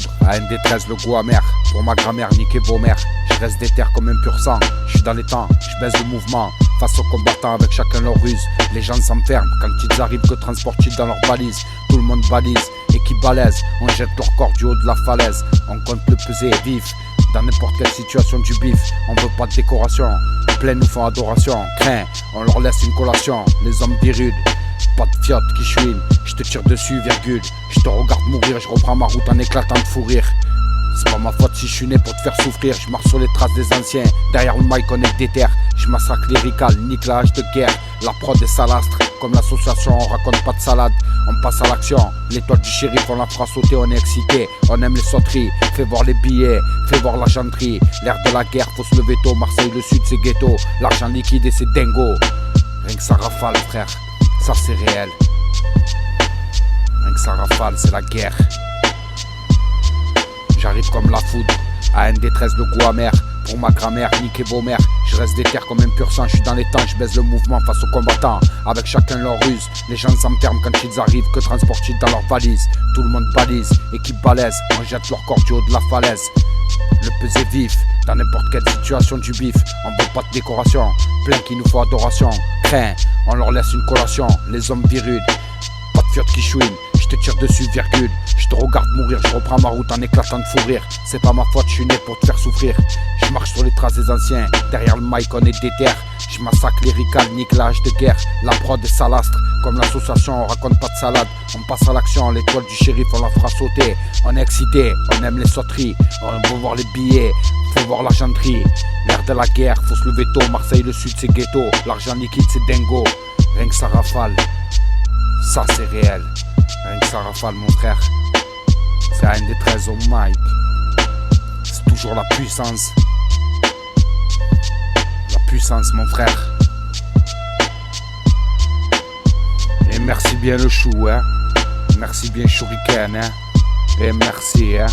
foudre, à ND13 le goût amer. Pour ma grand-mère, niquez vos mères. Je reste déter comme un pur sang. Je suis dans les temps, je baisse le mouvement. Face aux combattants avec chacun leur ruse. Les gens s'enferment quand ils arrivent que transportent dans leurs valises. Tout le monde balise, équipe balèze. On jette leur corps du haut de la falaise. On compte le peser vif. Dans n'importe quelle situation du bif, on veut pas de décoration. Plein nous font adoration. Crains, on leur laisse une collation. Les hommes virudes, pas de fiotte qui chouine. Je te tire dessus, virgule. Je te regarde mourir, je reprends ma route en éclatant de fou rire. C'est pas ma faute si je suis né pour te faire souffrir. Je marche sur les traces des anciens. Derrière le mic on est déter. Je massacre lyrical, nique la hache de guerre. La prod est salastre. Comme l'association on raconte pas de salade. On passe à l'action. L'étoile du shérif on la fera sauter. On est excité, on aime les sauteries. Fais voir les billets, fais voir l'argenterie. L'air de la guerre, faut se lever tôt. Marseille le sud c'est ghetto. L'argent liquide et c'est dingo. Rien que ça rafale frère, ça c'est réel. Rien que ça rafale c'est la guerre. J'arrive comme la foudre, à ND13 le goût amer. Pour ma grand-mère, niquez vos mères. Je reste déter comme un pur sang, je suis dans les temps, je baisse le mouvement face aux combattants. Avec chacun leur ruse, les gens s'enferment quand ils arrivent, que transportent dans leurs valises. Tout le monde balise, équipe balèze, on jette leur corps du haut de la falaise. Le peser vif, dans n'importe quelle situation du bif. On veut pas de décoration, plein qui nous faut adoration. Crains, on leur laisse une collation, les hommes virudes, pas de fiotte qui chouine. Je te tire dessus, virgule. Je te regarde mourir, je reprends ma route en éclatant de fou rire. C'est pas ma faute, je suis né pour te faire souffrir. Je marche sur les traces des anciens. Derrière le mic, on est déter. Je massacre lyrical, nique la hache de guerre. La prod est salastre. Comme l'association, on raconte pas de salade. On passe à l'action, l'étoile du shérif, on la fera sauter. On est excité, on aime les sauteries. On veut voir les billets, faut voir l'argenterie. L'air de la guerre, faut se lever tôt. Marseille le sud, c'est ghetto. L'argent liquide, c'est dingo. Rien que ça rafale, ça c'est réel. Rien que ça rafale mon frère. C'est un des 13 au mic. C'est toujours la puissance. La puissance mon frère. Et merci bien le chou hein. Merci bien Shuriken hein. Et merci hein.